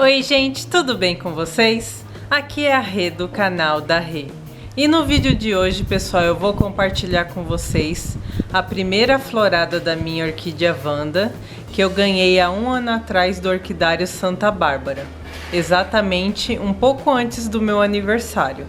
Oi gente, tudo bem com vocês? Aqui é a Rê do canal da Rê. E no vídeo de hoje, pessoal, eu vou compartilhar com vocês a primeira florada da minha orquídea Wanda, que eu ganhei há um ano atrás do Orquidário Santa Bárbara, exatamente um pouco antes do meu aniversário.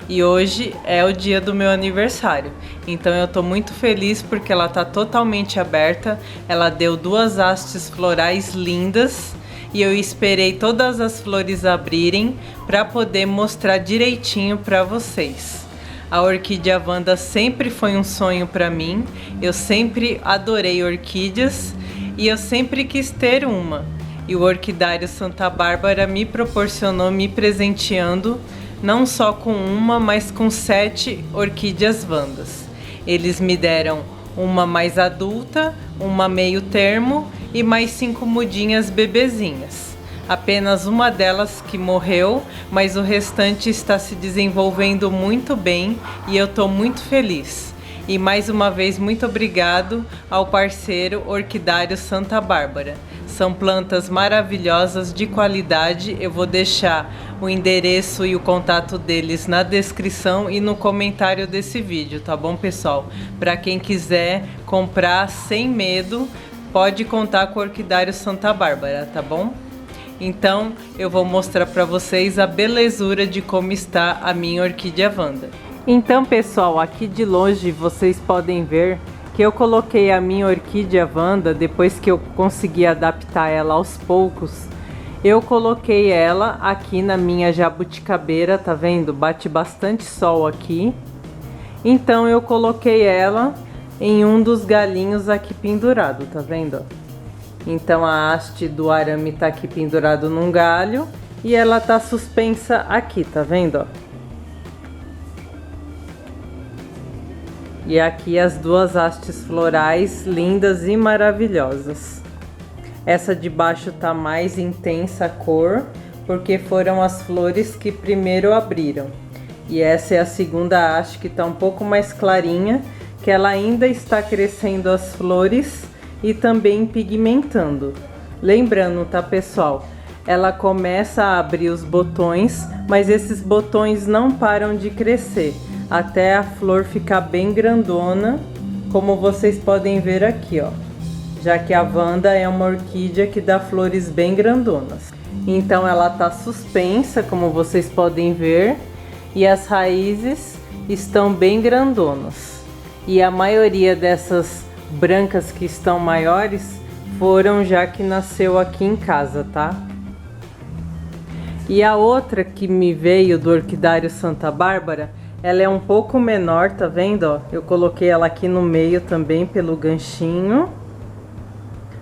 E hoje é o dia do meu aniversário, então eu tô muito feliz porque ela tá totalmente aberta, ela deu duas hastes florais lindas e eu esperei todas as flores abrirem para poder mostrar direitinho para vocês. A orquídea Wanda sempre foi um sonho para mim, eu sempre adorei orquídeas e eu sempre quis ter uma. E o Orquidário Santa Bárbara me proporcionou, me presenteando, não só com uma, mas com 7 orquídeas Wandas. Eles me deram uma mais adulta, uma meio termo e mais 5 mudinhas bebezinhas. Apenas uma delas que morreu, mas o restante está se desenvolvendo muito bem e eu estou muito feliz. E mais uma vez, muito obrigado ao parceiro Orquidário Santa Bárbara. São plantas maravilhosas, de qualidade. Eu vou deixar o endereço e o contato deles na descrição e no comentário desse vídeo, tá bom, pessoal? Para quem quiser comprar sem medo, pode contar com o Orquidário Santa Bárbara, tá bom? Então, eu vou mostrar para vocês a belezura de como está a minha orquídea Wanda. Então, pessoal, aqui de longe vocês podem ver que eu coloquei a minha orquídea Wanda, depois que eu consegui adaptar ela aos poucos, eu coloquei ela aqui na minha jabuticabeira, tá vendo? Bate bastante sol aqui. Então eu coloquei ela em um dos galinhos aqui pendurado, tá vendo? Então a haste do arame tá aqui pendurado num galho e ela tá suspensa aqui, tá vendo? E aqui as duas hastes florais lindas e maravilhosas. Essa de baixo tá mais intensa a cor, porque foram as flores que primeiro abriram. E essa é a segunda haste que tá um pouco mais clarinha, que ela ainda está crescendo as flores e também pigmentando. Lembrando, tá, pessoal? Ela começa a abrir os botões, mas esses botões não param de crescer até a flor ficar bem grandona, como vocês podem ver aqui, ó. Já que a Wanda é uma orquídea que dá flores bem grandonas. Então ela tá suspensa, como vocês podem ver, e as raízes estão bem grandonas. E a maioria dessas brancas que estão maiores foram já que nasceu aqui em casa, tá? E a outra que me veio do Orquidário Santa Bárbara, ela é um pouco menor, tá vendo, ó? Eu coloquei ela aqui no meio também pelo ganchinho.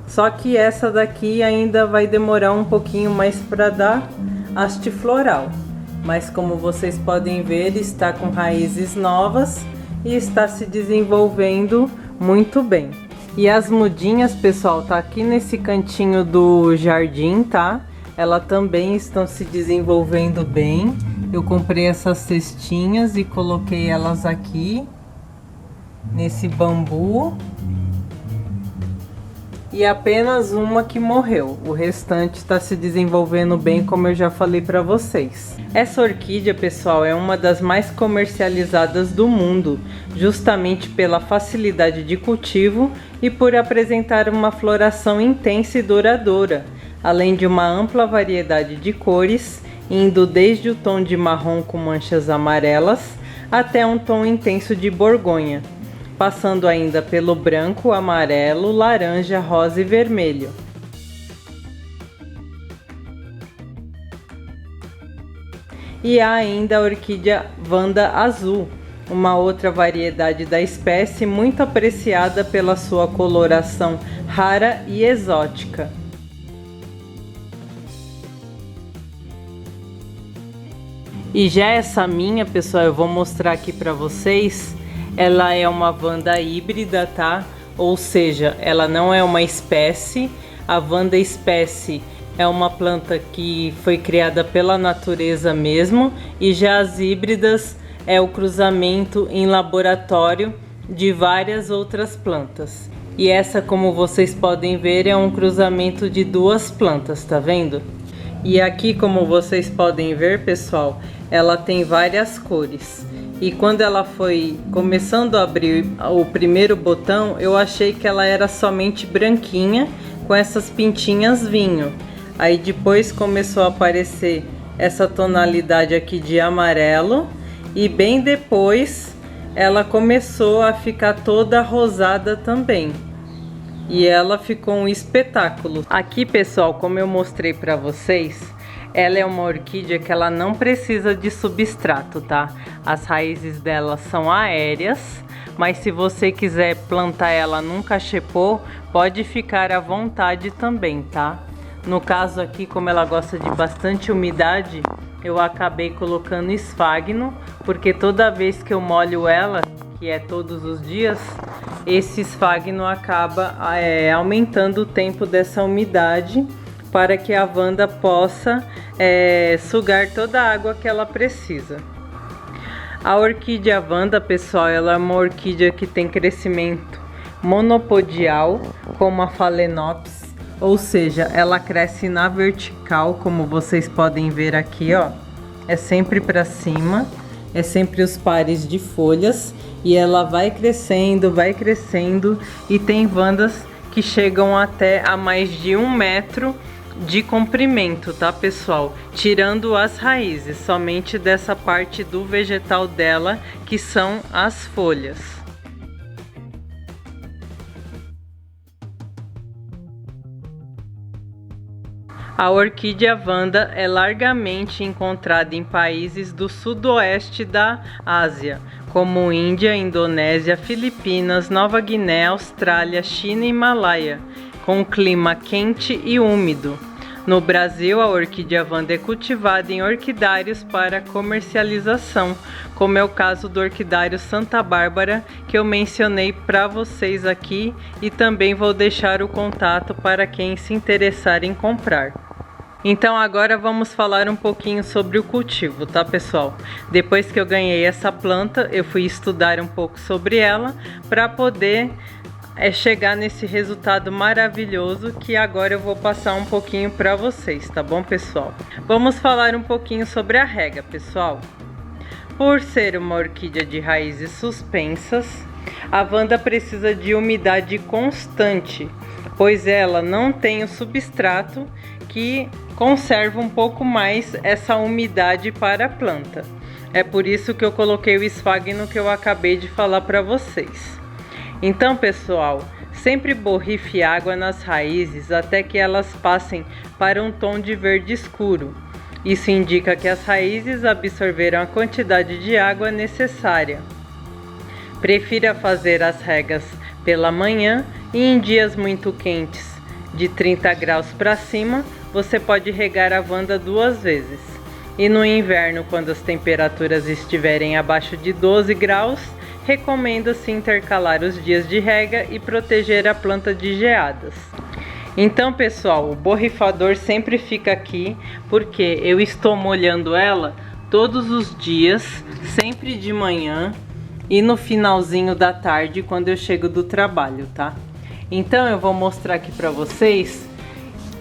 Só que essa daqui ainda vai demorar um pouquinho mais para dar haste floral. Mas como vocês podem ver, está com raízes novas e está se desenvolvendo muito bem. E as mudinhas, pessoal, tá aqui nesse cantinho do jardim, tá? Elas também estão se desenvolvendo bem. Eu comprei essas cestinhas e coloquei elas aqui nesse bambu. E apenas uma que morreu, o restante está se desenvolvendo bem, como eu já falei para vocês. Essa orquídea, pessoal, é uma das mais comercializadas do mundo, justamente pela facilidade de cultivo e por apresentar uma floração intensa e duradoura, além de uma ampla variedade de cores, indo desde o tom de marrom com manchas amarelas até um tom intenso de borgonha, passando ainda pelo branco, amarelo, laranja, rosa e vermelho. E há ainda a orquídea Wanda azul, uma outra variedade da espécie muito apreciada pela sua coloração rara e exótica. E já essa minha, pessoal, eu vou mostrar aqui para vocês. Ela é uma Wanda híbrida, tá? Ou seja, ela não é uma espécie. A Wanda espécie é uma planta que foi criada pela natureza mesmo. E já as híbridas é o cruzamento em laboratório de várias outras plantas. E essa, como vocês podem ver, é um cruzamento de duas plantas, tá vendo? E aqui, como vocês podem ver, pessoal, ela tem várias cores. E quando ela foi começando a abrir o primeiro botão, eu achei que ela era somente branquinha, com essas pintinhas vinho. Aí depois começou a aparecer essa tonalidade aqui de amarelo. E bem depois ela começou a ficar toda rosada também. E ela ficou um espetáculo. Aqui, pessoal, como eu mostrei para vocês, ela é uma orquídea que ela não precisa de substrato, tá? As raízes dela são aéreas, mas se você quiser plantar ela num cachepô, pode ficar à vontade também, tá? No caso aqui, como ela gosta de bastante umidade, eu acabei colocando esfagno, porque toda vez que eu molho ela, que é todos os dias, esse esfagno acaba aumentando o tempo dessa umidade, para que a Wanda possa sugar toda a água que ela precisa. A orquídea Wanda, pessoal, ela é uma orquídea que tem crescimento monopodial, como a Phalaenopsis, ou seja, ela cresce na vertical, como vocês podem ver aqui, ó. É sempre para cima, é sempre os pares de folhas, e ela vai crescendo, e tem Wandas que chegam até a mais de 1 metro de comprimento, tá, pessoal? Tirando as raízes, somente dessa parte do vegetal dela, que são as folhas. A orquídea Wanda é largamente encontrada em países do sudoeste da Ásia, como Índia, Indonésia, Filipinas, Nova Guiné, Austrália, China e Himalaia, com clima quente e úmido. No Brasil, a orquídea Wanda é cultivada em orquidários para comercialização, como é o caso do orquidário Santa Bárbara, que eu mencionei para vocês aqui, e também vou deixar o contato para quem se interessar em comprar. Então agora vamos falar um pouquinho sobre o cultivo, tá, pessoal? Depois que eu ganhei essa planta, eu fui estudar um pouco sobre ela para poder chegar nesse resultado maravilhoso, que agora eu vou passar um pouquinho para vocês, tá bom, pessoal? Vamos falar um pouquinho sobre a rega, pessoal. Por ser uma orquídea de raízes suspensas, a Wanda precisa de umidade constante, pois ela não tem o substrato que conserva um pouco mais essa umidade para a planta. É por isso que eu coloquei o esfagno que eu acabei de falar para vocês. Então, pessoal, sempre borrife água nas raízes até que elas passem para um tom de verde escuro. Isso indica que as raízes absorveram a quantidade de água necessária. Prefira fazer as regas pela manhã, e em dias muito quentes, de 30 graus para cima, você pode regar a Wanda 2 vezes. E no inverno, quando as temperaturas estiverem abaixo de 12 graus, recomenda-se intercalar os dias de rega e proteger a planta de geadas. Então, pessoal, o borrifador sempre fica aqui, porque eu estou molhando ela todos os dias, sempre de manhã e no finalzinho da tarde, quando eu chego do trabalho, tá? Então eu vou mostrar aqui para vocês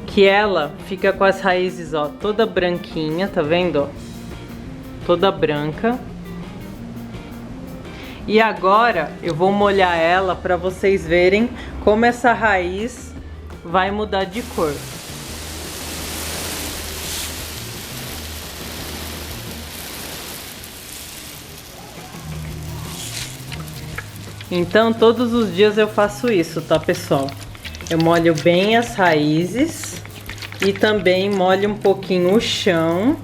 que ela fica com as raízes, ó, toda branquinha, tá vendo, ó? Toda branca. E agora eu vou molhar ela para vocês verem como essa raiz vai mudar de cor. Então todos os dias eu faço isso, tá, pessoal? Eu molho bem as raízes e também molho um pouquinho o chão,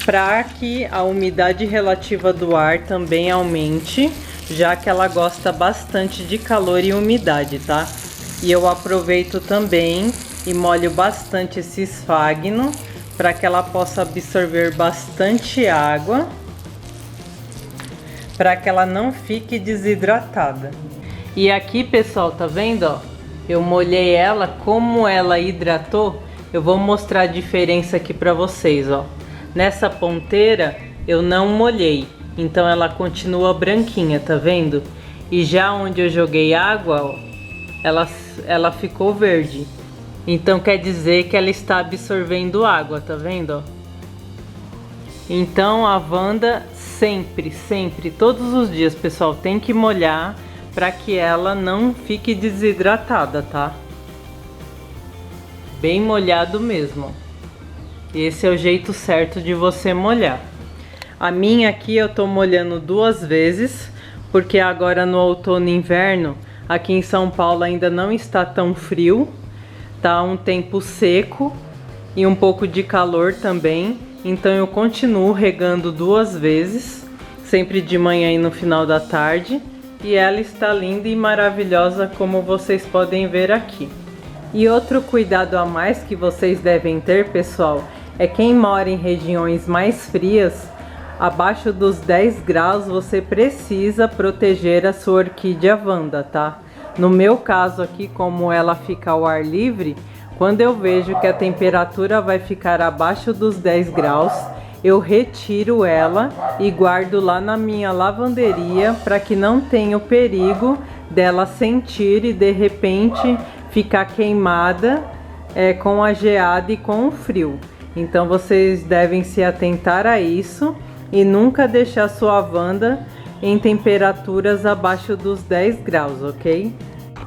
para que a umidade relativa do ar também aumente, já que ela gosta bastante de calor e umidade, tá? E eu aproveito também e molho bastante esse esfagno, para que ela possa absorver bastante água, para que ela não fique desidratada. E aqui, pessoal, tá vendo, ó? Eu molhei ela, como ela hidratou, eu vou mostrar a diferença aqui para vocês, ó. Nessa ponteira eu não molhei, então ela continua branquinha, tá vendo? E já onde eu joguei água, ó, ela ficou verde. Então quer dizer que ela está absorvendo água, tá vendo, ó? Então a Wanda sempre, todos os dias, pessoal, tem que molhar para que ela não fique desidratada, tá? Bem molhado mesmo. Esse é o jeito certo de você molhar. A minha aqui eu tô molhando 2 vezes, porque agora no outono e inverno, aqui em São Paulo ainda não está tão frio. Tá um tempo seco e um pouco de calor também, então eu continuo regando 2 vezes, sempre de manhã e no final da tarde, e ela está linda e maravilhosa, como vocês podem ver aqui. E outro cuidado a mais que vocês devem ter, pessoal, é quem mora em regiões mais frias, abaixo dos 10 graus, você precisa proteger a sua orquídea Wanda, tá? No meu caso aqui, como ela fica ao ar livre, quando eu vejo que a temperatura vai ficar abaixo dos 10 graus, eu retiro ela e guardo lá na minha lavanderia para que não tenha o perigo dela sentir e de repente ficar queimada com a geada e com o frio. Então vocês devem se atentar a isso e nunca deixar sua Wanda em temperaturas abaixo dos 10 graus, ok?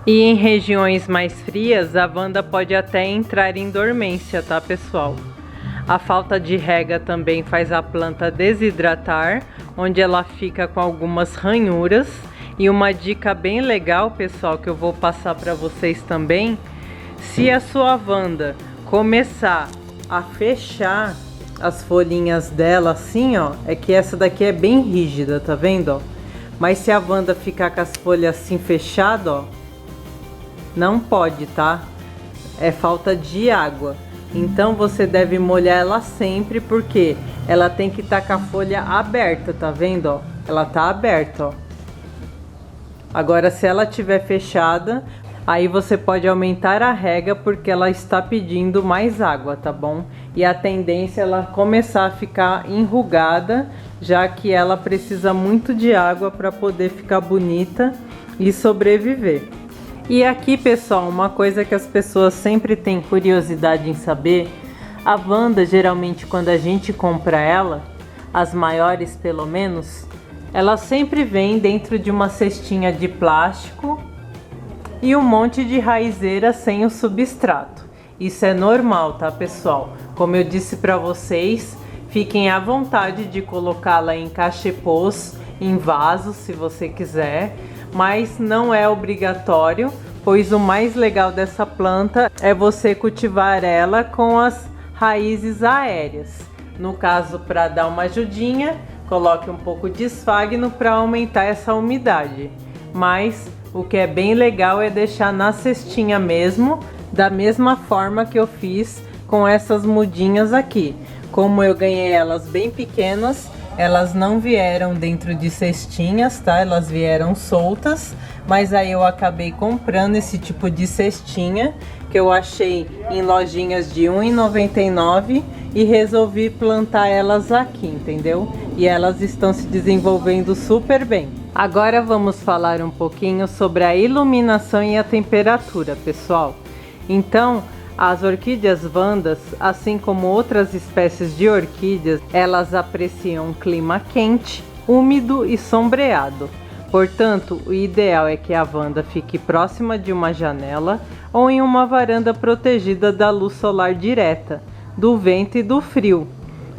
E em regiões mais frias, a Wanda pode até entrar em dormência, tá, pessoal? A falta de rega também faz a planta desidratar, onde ela fica com algumas ranhuras. E uma dica bem legal, pessoal, que eu vou passar para vocês também, se a sua Wanda começar a fechar as folhinhas dela assim, ó, é que essa daqui é bem rígida, tá vendo, ó? Mas se a Wanda ficar com as folhas assim fechadas, ó, não pode, tá? É falta de água. Então você deve molhar ela sempre, porque ela tem que estar com a folha aberta, tá vendo, ó? Ela tá aberta, ó. Agora se ela tiver fechada, aí você pode aumentar a rega, porque ela está pedindo mais água, tá bom? E a tendência é ela começar a ficar enrugada, já que ela precisa muito de água para poder ficar bonita e sobreviver. E aqui, pessoal, uma coisa que as pessoas sempre têm curiosidade em saber, a Wanda, geralmente quando a gente compra ela, as maiores pelo menos, ela sempre vem dentro de uma cestinha de plástico e um monte de raizeira sem o substrato. Isso é normal, tá, pessoal? Como eu disse para vocês, fiquem à vontade de colocá-la em cachepôs, em vasos, se você quiser, mas não é obrigatório, pois o mais legal dessa planta é você cultivar ela com as raízes aéreas. No caso, para dar uma ajudinha, coloque um pouco de esfagno para aumentar essa umidade. Mas o que é bem legal é deixar na cestinha mesmo, da mesma forma que eu fiz com essas mudinhas aqui. Como eu ganhei elas bem pequenas, elas não vieram dentro de cestinhas, tá? Elas vieram soltas, mas aí eu acabei comprando esse tipo de cestinha que eu achei em lojinhas de R$ 1,99 e resolvi plantar elas aqui, entendeu? E elas estão se desenvolvendo super bem. Agora vamos falar um pouquinho sobre a iluminação e a temperatura, pessoal. Então, as orquídeas Wandas, assim como outras espécies de orquídeas, elas apreciam um clima quente, úmido e sombreado. Portanto, o ideal é que a Wanda fique próxima de uma janela ou em uma varanda protegida da luz solar direta, do vento e do frio.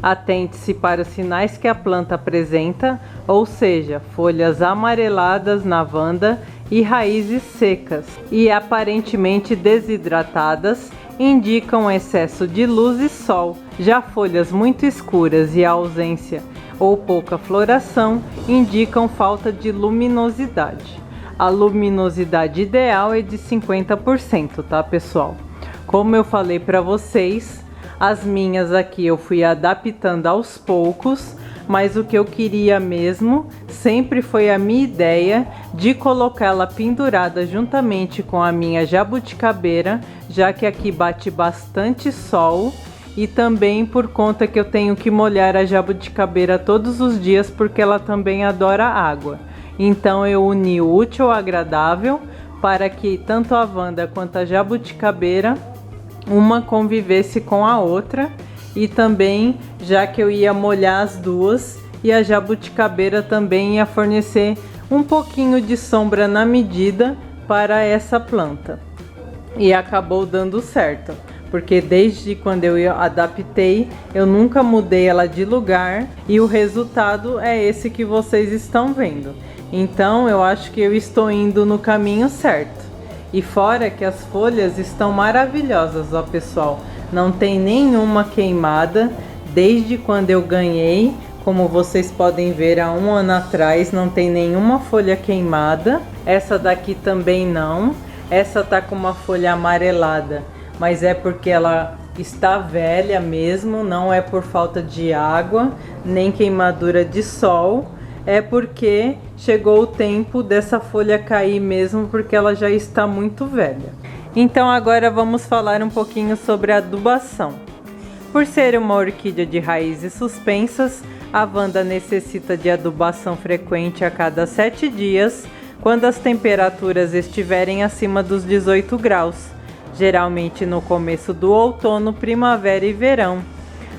Atente-se para os sinais que a planta apresenta, ou seja, folhas amareladas na Wanda e raízes secas e aparentemente desidratadas indicam excesso de luz e sol. Já folhas muito escuras e a ausência ou pouca floração indicam falta de luminosidade. A luminosidade ideal é de 50%, tá, pessoal? Como eu falei para vocês, as minhas aqui eu fui adaptando aos poucos, mas o que eu queria mesmo sempre foi a minha ideia de colocá-la pendurada juntamente com a minha jabuticabeira, já que aqui bate bastante sol, e também por conta que eu tenho que molhar a jabuticabeira todos os dias, porque ela também adora água. Então eu uni o útil ao agradável para que tanto a Wanda quanto a jabuticabeira uma convivesse com a outra, e também já que eu ia molhar as duas, e a jabuticabeira também ia fornecer um pouquinho de sombra na medida para essa planta. E acabou dando certo, porque desde quando eu adaptei, eu nunca mudei ela de lugar, e o resultado é esse que vocês estão vendo. Então eu acho que eu estou indo no caminho certo. E fora que as folhas estão maravilhosas, ó pessoal, não tem nenhuma queimada desde quando eu ganhei. Como vocês podem ver, há um ano atrás não tem nenhuma folha queimada. Essa daqui também não. Essa tá com uma folha amarelada, mas é porque ela está velha mesmo, não é por falta de água, nem queimadura de sol. É porque chegou o tempo dessa folha cair mesmo, porque ela já está muito velha. Então agora vamos falar um pouquinho sobre a adubação. Por ser uma orquídea de raízes suspensas, a Wanda necessita de adubação frequente a cada 7 dias, quando as temperaturas estiverem acima dos 18 graus, geralmente no começo do outono, primavera e verão.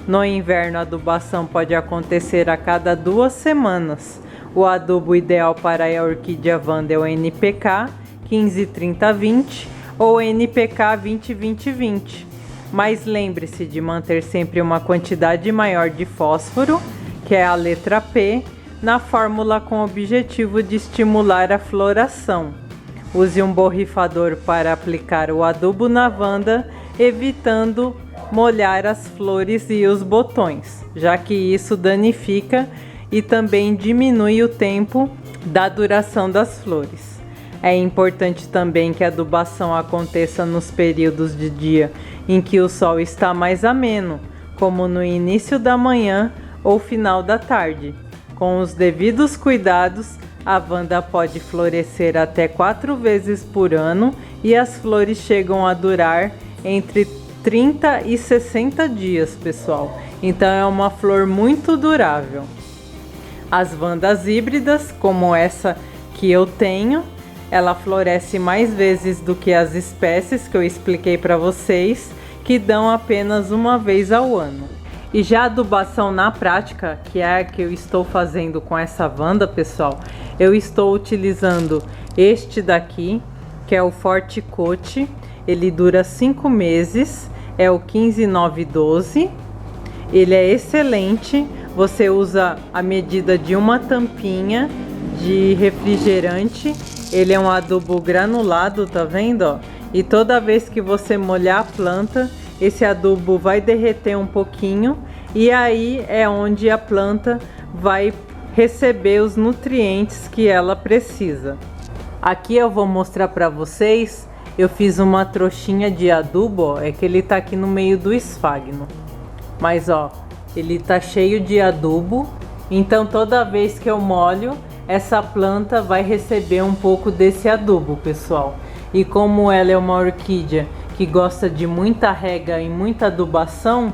No inverno, a adubação pode acontecer a cada 2 semanas. O adubo ideal para a orquídea Wanda é o NPK 15-30-20 ou NPK 20-20-20. Mas lembre-se de manter sempre uma quantidade maior de fósforo, que é a letra P, na fórmula com o objetivo de estimular a floração. Use um borrifador para aplicar o adubo na Wanda, evitando molhar as flores e os botões, já que isso danifica e também diminui o tempo da duração das flores. É importante também que a adubação aconteça nos períodos de dia em que o sol está mais ameno, como no início da manhã ou final da tarde. Com os devidos cuidados, a Wanda pode florescer até 4 vezes por ano e as flores chegam a durar entre 30 e 60 dias, pessoal. Então é uma flor muito durável. As Wandas híbridas, como essa que eu tenho, ela floresce mais vezes do que as espécies que eu expliquei para vocês, que dão apenas uma vez ao ano. E já a adubação na prática, que é a que eu estou fazendo com essa Wanda, pessoal, eu estou utilizando este daqui, que é o Forte Coat. Ele dura 5 meses, é o 15-9-12. Ele é excelente, você usa a medida de uma tampinha de refrigerante. Ele é um adubo granulado, tá vendo, ó? E toda vez que você molhar a planta, esse adubo vai derreter um pouquinho, e aí é onde a planta vai receber os nutrientes que ela precisa. Aqui eu vou mostrar para vocês, eu fiz uma trouxinha de adubo, ó, é que ele tá aqui no meio do esfagno. Mas ó, ele tá cheio de adubo, então toda vez que eu molho, essa planta vai receber um pouco desse adubo, pessoal. E como ela é uma orquídea que gosta de muita rega e muita adubação,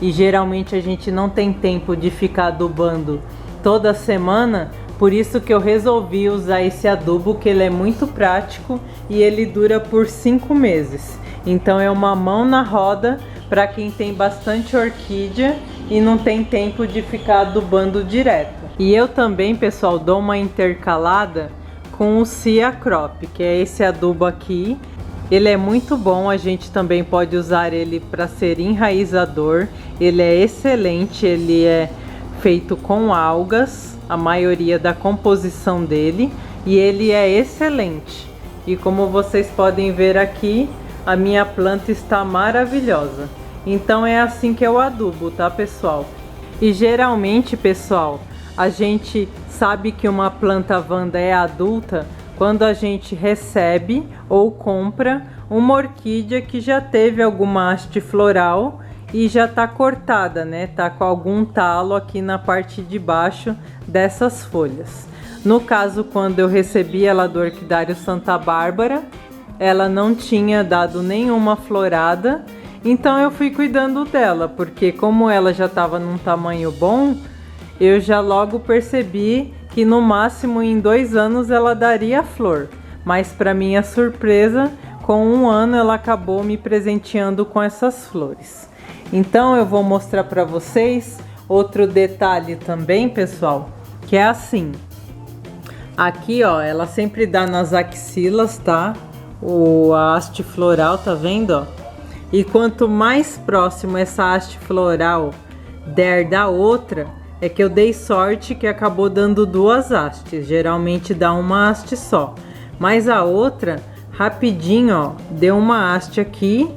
e geralmente a gente não tem tempo de ficar adubando toda semana, por isso que eu resolvi usar esse adubo, que ele é muito prático e ele dura por 5 meses. Então é uma mão na roda para quem tem bastante orquídea e não tem tempo de ficar adubando direto. E eu também, pessoal, dou uma intercalada com o Cia Crop, que é esse adubo aqui. Ele é muito bom, a gente também pode usar ele para ser enraizador. Ele é excelente, ele é feito com algas, a maioria da composição dele, e ele é excelente. E como vocês podem ver aqui, a minha planta está maravilhosa. Então é assim que eu adubo, tá, pessoal? E geralmente, pessoal, a gente sabe que uma planta Wanda é adulta quando a gente recebe ou compra uma orquídea que já teve alguma haste floral e já tá cortada, né? Tá com algum talo aqui na parte de baixo dessas folhas. No caso, quando eu recebi ela do Orquidário Santa Bárbara, ela não tinha dado nenhuma florada, então eu fui cuidando dela, porque como ela já estava num tamanho bom, eu já logo percebi que no máximo em 2 anos ela daria flor. Mas para minha surpresa, com 1 ano ela acabou me presenteando com essas flores. Então eu vou mostrar para vocês outro detalhe também, pessoal, que é assim. Aqui, ó, ela sempre dá nas axilas, tá? A haste floral, tá vendo, ó? E quanto mais próximo essa haste floral der da outra, é que eu dei sorte que acabou dando 2 hastes. Geralmente dá uma haste só. Mas a outra, rapidinho, ó, deu uma haste aqui.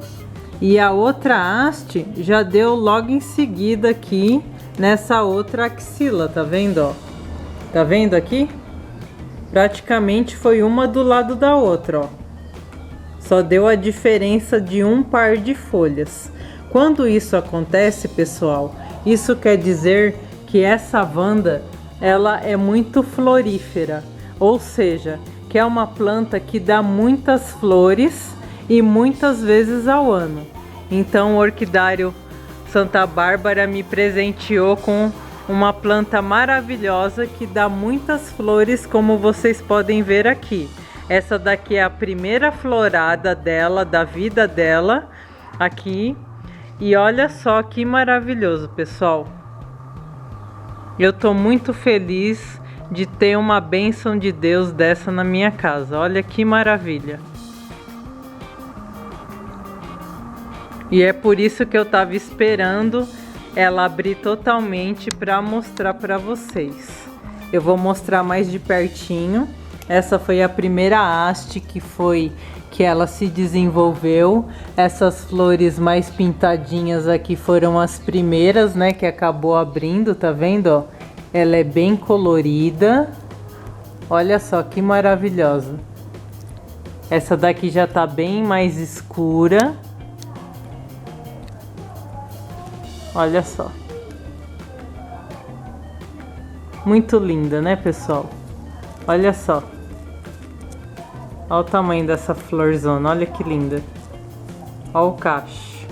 E a outra haste já deu logo em seguida aqui nessa outra axila, tá vendo, ó? Tá vendo aqui? Praticamente foi uma do lado da outra, ó. Só deu a diferença de um par de folhas. Quando isso acontece, pessoal, isso quer dizer que essa vanda, ela é muito florífera. Ou seja, que é uma planta que dá muitas flores e muitas vezes ao ano. Então o orquidário Santa Bárbara me presenteou com uma planta maravilhosa que dá muitas flores, como vocês podem ver aqui. Essa daqui é a primeira florada dela, da vida dela, aqui. E olha só que maravilhoso, pessoal. Eu tô muito feliz de ter uma bênção de Deus dessa na minha casa. Olha que maravilha. E é por isso que eu tava esperando ela abrir totalmente para mostrar para vocês. Eu vou mostrar mais de pertinho. Essa foi a primeira haste que ela se desenvolveu. Essas flores mais pintadinhas aqui foram as primeiras, né, que acabou abrindo, tá vendo, ó? Ela é bem colorida. Olha só que maravilhosa. Essa daqui já tá bem mais escura. Olha só. Muito linda, né, pessoal? Olha só. Olha o tamanho dessa florzona. Olha que linda. Olha o cacho.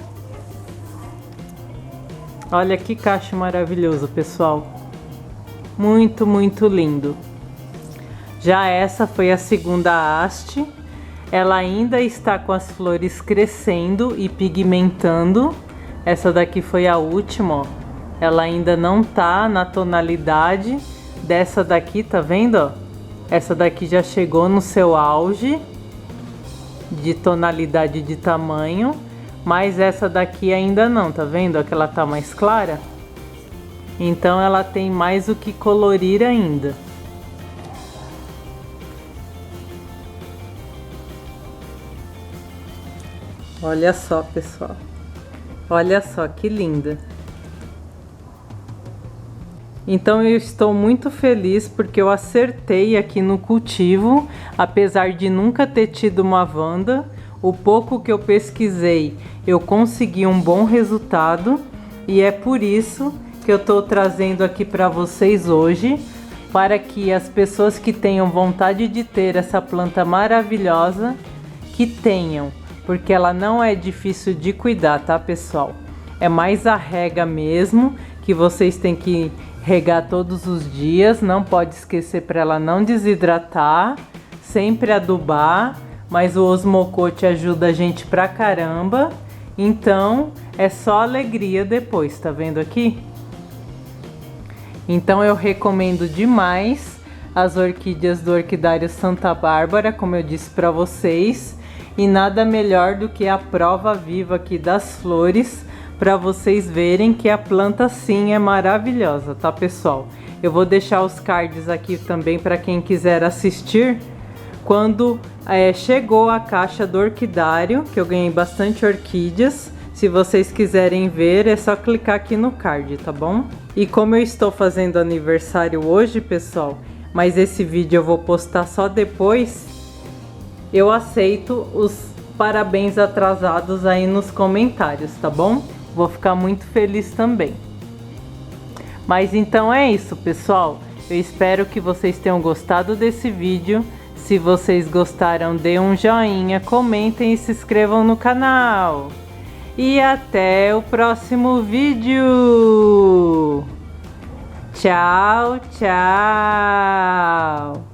Olha que cacho maravilhoso, pessoal. Muito, muito lindo. Já essa foi a segunda haste. Ela ainda está com as flores crescendo e pigmentando. Essa daqui foi a última, ó. Ela ainda não tá na tonalidade dessa daqui, tá vendo, ó? Essa daqui já chegou no seu auge de tonalidade de tamanho, mas essa daqui ainda não, tá vendo, ó, que ela tá mais clara? Então ela tem mais o que colorir ainda. Olha só, pessoal. Olha só que linda. Então eu estou muito feliz porque eu acertei aqui no cultivo, apesar de nunca ter tido uma vanda. O pouco que eu pesquisei, eu consegui um bom resultado e é por isso que eu estou trazendo aqui para vocês hoje, para que as pessoas que tenham vontade de ter essa planta maravilhosa, que tenham. Porque ela não é difícil de cuidar, tá, pessoal? É mais a rega mesmo, que vocês têm que regar todos os dias. Não pode esquecer para ela não desidratar. Sempre adubar, mas o Osmocote ajuda a gente pra caramba. Então, é só alegria depois, tá vendo aqui? Então eu recomendo demais as orquídeas do Orquidário Santa Bárbara, como eu disse para vocês. E nada melhor do que a prova viva aqui das flores, para vocês verem que a planta sim é maravilhosa, tá, pessoal? Eu vou deixar os cards aqui também para quem quiser assistir. Quando chegou a caixa do orquidário, que eu ganhei bastante orquídeas. Se vocês quiserem ver, é só clicar aqui no card, tá bom? E como eu estou fazendo aniversário hoje, pessoal, mas esse vídeo eu vou postar só depois, eu aceito os parabéns atrasados aí nos comentários, tá bom? Vou ficar muito feliz também. Mas então é isso, pessoal. Eu espero que vocês tenham gostado desse vídeo. Se vocês gostaram, dê um joinha, comentem e se inscrevam no canal. E até o próximo vídeo. Tchau, tchau.